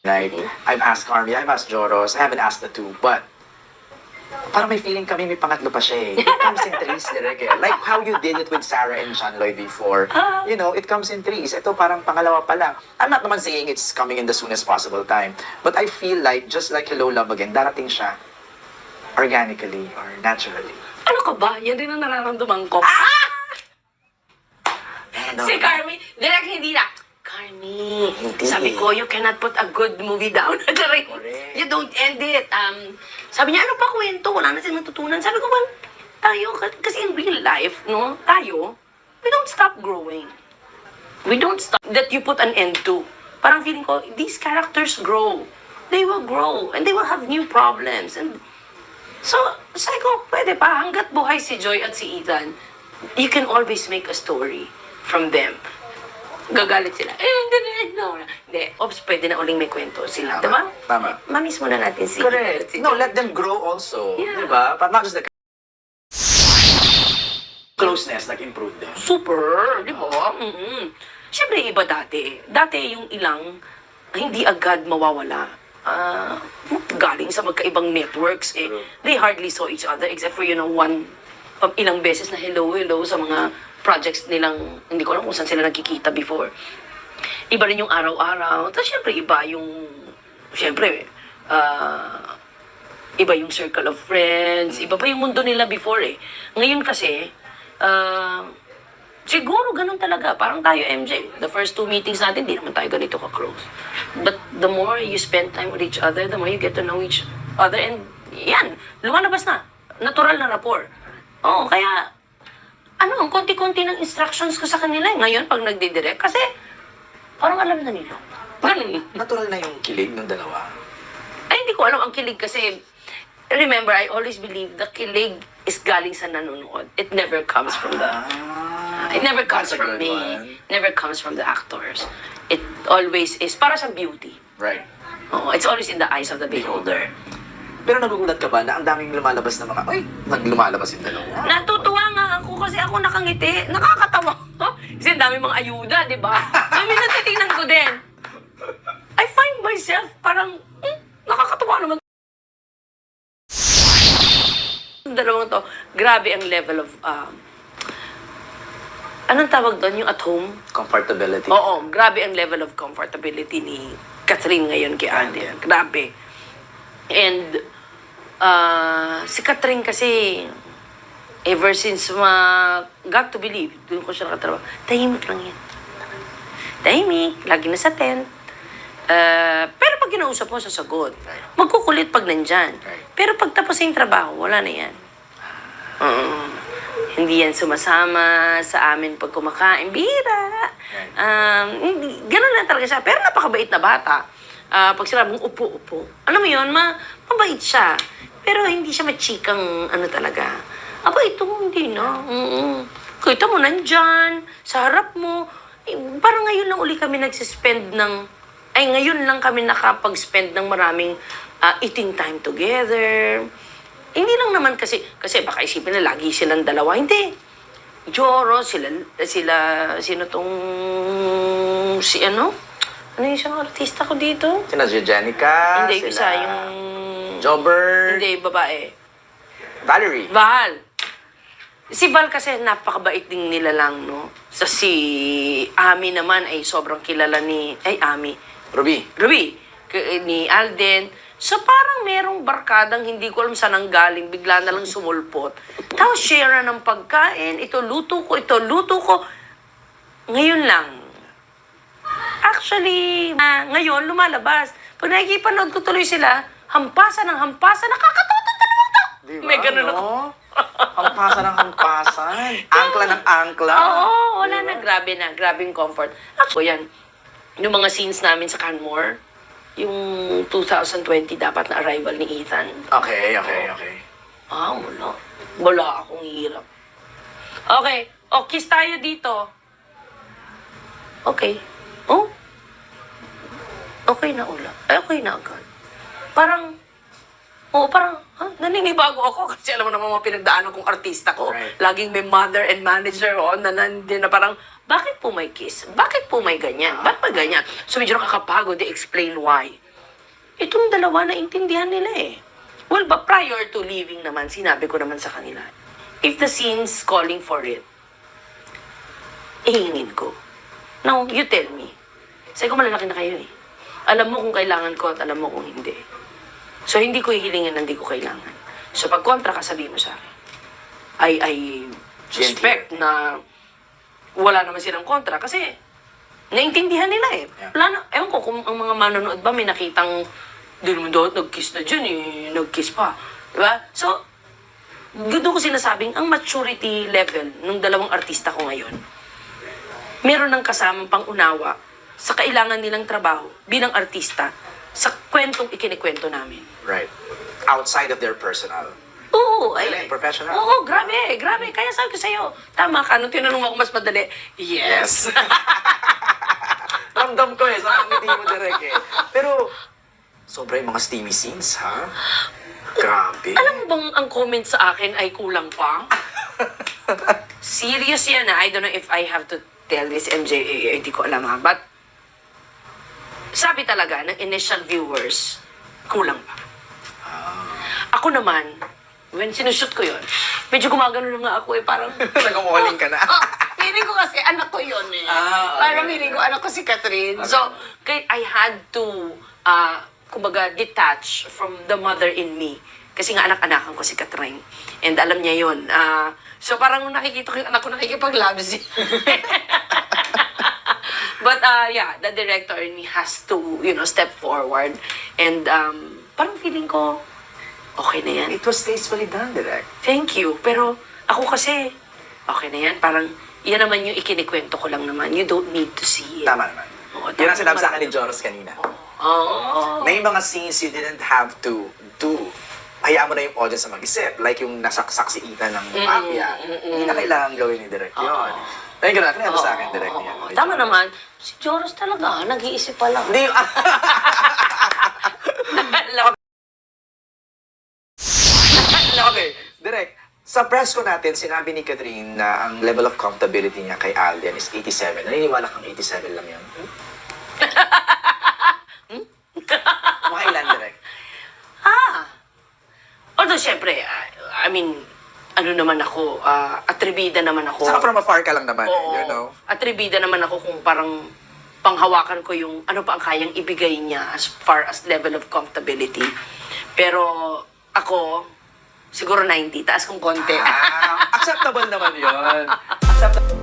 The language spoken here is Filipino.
Like, I've asked Carmi, I've asked Joros, I haven't asked the two, but parang may feeling kami may pangatlo pa siya eh. It comes in threes, direct eh. Like how you did it with Sarah and Sean Lloyd before. You know, it comes in threes. Ito parang pangalawa pa lang. I'm not naman saying it's coming in the soonest possible time. But I feel like, just like Hello Love Again, darating siya organically or naturally. Ano ka ba? Yan din ang nararamdaman ko. Ano? Si Carmi, direct hindi na. Carmi, Hindi. sabi ko, you cannot put a good movie down. Correct. You don't end it. Sabi niya, ano pa kwento? Wala na silang natutunan. Sabi ko, well, tayo, kasi in real life, no, tayo, we don't stop growing. We don't stop that you put an end to. Parang feeling ko, these characters grow. They will grow. And they will have new problems. And so, sabi ko, pwede pa. Hanggat buhay si Joy at si Ethan, you can always make a story from them. Gagalit sila. Hindi. Ops, pwede na uling may kwento sila. Tama. Diba? Tama. Mamis mo na natin si Correct. si No, Joy. let them grow also. Yeah. Diba? But not just the closeness, nag-improve din. Super, di ba? Siyempre, iba dati. Dati yung ilang, hindi agad mawawala. Galing sa magkaibang networks, eh. They hardly saw each other except for, ilang beses na hello sa mga projects nilang, hindi ko alam kung saan sila nagkikita before. Iba rin yung araw-araw. Tapos syempre, iba yung circle of friends. Iba pa yung mundo nila before eh. Ngayon kasi, siguro ganun talaga. Parang tayo, MJ. The first 2 meetings natin, di naman tayo ganito ka-close. But the more you spend time with each other, the more you get to know each other. And yan, lumalabas na. Natural na rapport. Oo, kaya, ang konti-konti ng instructions ko sa kanila. Ngayon, pag nagdidirect, kasi parang alam na nila. Galing. Natural na yung kilig ng dalawa. Ay, hindi ko alam ang kilig kasi, remember, I always believe the kilig is galing sa nanonood. It never comes from it never comes That's a from good me. one. Never comes from the actors. It always is para sa beauty. Right. Oh, it's always in the eyes of the beholder. Pero nagugulat ka ba na ang daming lumalabas na mga, naglumalabas yung dalawa? Natutuwa nga ako kasi ako nakangiti. Nakakatawa. Kasi ang daming mga ayuda, di ba? So, minsan titingnan ko din. I find myself parang, nakakatawa naman. Yung dalawang to, grabe ang level of, anong tawag doon? Yung at home? Comfortability. Oo, grabe ang level of comfortability ni Catherine ngayon kay Alden. Grabe. And, si Catherine kasi, ever since got to believe, doon ko siya nakatrabaho, tahimik lang yan. Tahimik, lagi na sa tent. Pero pag kinausap mo, sasagot. Magkukulit pag nandyan. Pero pag tapos yung trabaho, wala na yan. Hindi yan sumasama sa amin pag kumakain. Bira. Ganun lang talaga siya. Pero napakabait na bata. Pag sinabi mong upo. Alam mo yun, mabait siya. Pero hindi siya machikang talaga. Aba, ito hindi na. Kita mo nandyan, sa harap mo. Parang ngayon lang uli kami ngayon lang kami nakapag-spend ng maraming eating time together. Hindi lang naman kasi baka isipin na lagi silang dalawa. Hindi. Joro, sino tong, ano yung isang artista ko dito? Sina Jenica, Hindi, isa yung... Jobber. Hindi, babae. Valerie. Val. Si Val kasi napakabait din nila lang, no? Si Ami naman ay sobrang kilala Ami. Ruby. Ni Alden. So parang merong barkadang hindi ko alam saan ang galing, bigla na lang sumulpot. Tapos share na ng pagkain, ito luto ko. Ngayon lang. Actually, ngayon lumalabas. Pag nakikipanood ko tuloy sila, hampasan, nakakatawa ng dalawang to. Diba, May ganun ako. Hampasan ng hampasan. Angkla ng angkla. Oo, wala na. Grabing comfort. Actually, yan. Yung mga scenes namin sa Canmore, yung 2020 dapat na arrival ni Ethan. Okay. Wala. Wala akong hirap. Okay. Kiss tayo dito. Okay. Oh? Okay na ula. Okay na agad. Parang, naninibago ako kasi alam mo naman mga pinagdaanan kong artista ko. Right. Laging may mother and manager na nandun na parang, bakit po may kiss? Bakit po may ganyan? Ba't may ganyan? So medyo nakakapagod, they explain why. itong dalawa na intindihan nila eh. Well, but prior to leaving naman, sinabi ko naman sa kanila, if the scene's calling for it, ihingin ko. Now, you tell me. Sabi ko, malalaki na kayo eh. Alam mo kung kailangan ko at alam mo kung hindi. So, hindi ko hihilingin na hindi ko kailangan. So, pag kontra ka, sabihin mo sa akin. I suspect na wala naman silang kontra kasi naintindihan nila eh. Yeah. Wala na, ewan ko kung ang mga manonood ba may nakitang di naman daw nag-kiss na dyan eh, nag-kiss pa. Diba? So, doon ko sinasabing ang maturity level ng dalawang artista ko ngayon, meron ng kasamang pang-unawa sa kailangan nilang trabaho bilang artista sa kwentong ikinikwento namin. Right. Outside of their personal. Oo, Galing, professional. Oo, grabe. Kaya sabi ko sa'yo, tama ka, nung tinanong ako mas madali, yes. Ramdam ko eh, sa ngiti mo direct eh. Pero, sobra yung mga steamy scenes, ha? Grabe. Alam mo bang ang comment sa akin ay kulang pa? Serious yan I don't know if I have to tell this, MJ. Hindi ko alam ha. But, sabi talaga ng initial viewers, kulang pa. Ako naman, when sinushoot ko yun, medyo gumagano na nga ako eh, parang... Nag-walling ka na. Feeling ko kasi anak ko yun eh. Ah, okay. Parang feeling ko anak ko si Catherine. So, I had to, kumbaga, detach from the mother in me. Kasi nga anak-anakan ko si Catherine. And alam niya yun. So, parang nakikita ko yung anak ko nakikipag-labs. But, yeah, the director in me has to, step forward. And, parang feeling ko, okay na yan. It was tastefully done, direct. Thank you. Pero ako kasi, okay na yan. Parang, yan naman yung ikinikwento ko lang naman. You don't need to see it. Tama naman. Oo, Yun ang tama sinabi sa naman. akin ni Joros kanina. Oo. May mga scenes you didn't have to do. Hayaan mo na yung audience na mag-isip. Like yung nasaksak si Ethan ng mafia. Hindi na kailangan gawin ni Direk yun. Ayun, ganun. Ano sa akin, Direk niya? Tama naman. Si Joros talaga, nag-iisip pa lang. Hindi yung... Okay, Direk. Sa press ko natin, sinabi ni Catherine na ang level of comfortability niya kay Alden is 87. Naniniwala kang 87 lang yun? Mga ilan, Direk? Although, syempre, I mean, ano naman ako, atribida naman ako. Saka from afar ka lang naman, Oo. you know? Atribida naman ako kung parang panghawakan ko yung ano pa ang kayang ibigay niya as far as level of comfortability. Pero ako, siguro 90, taas kong konti. Acceptable naman yun. Acceptable.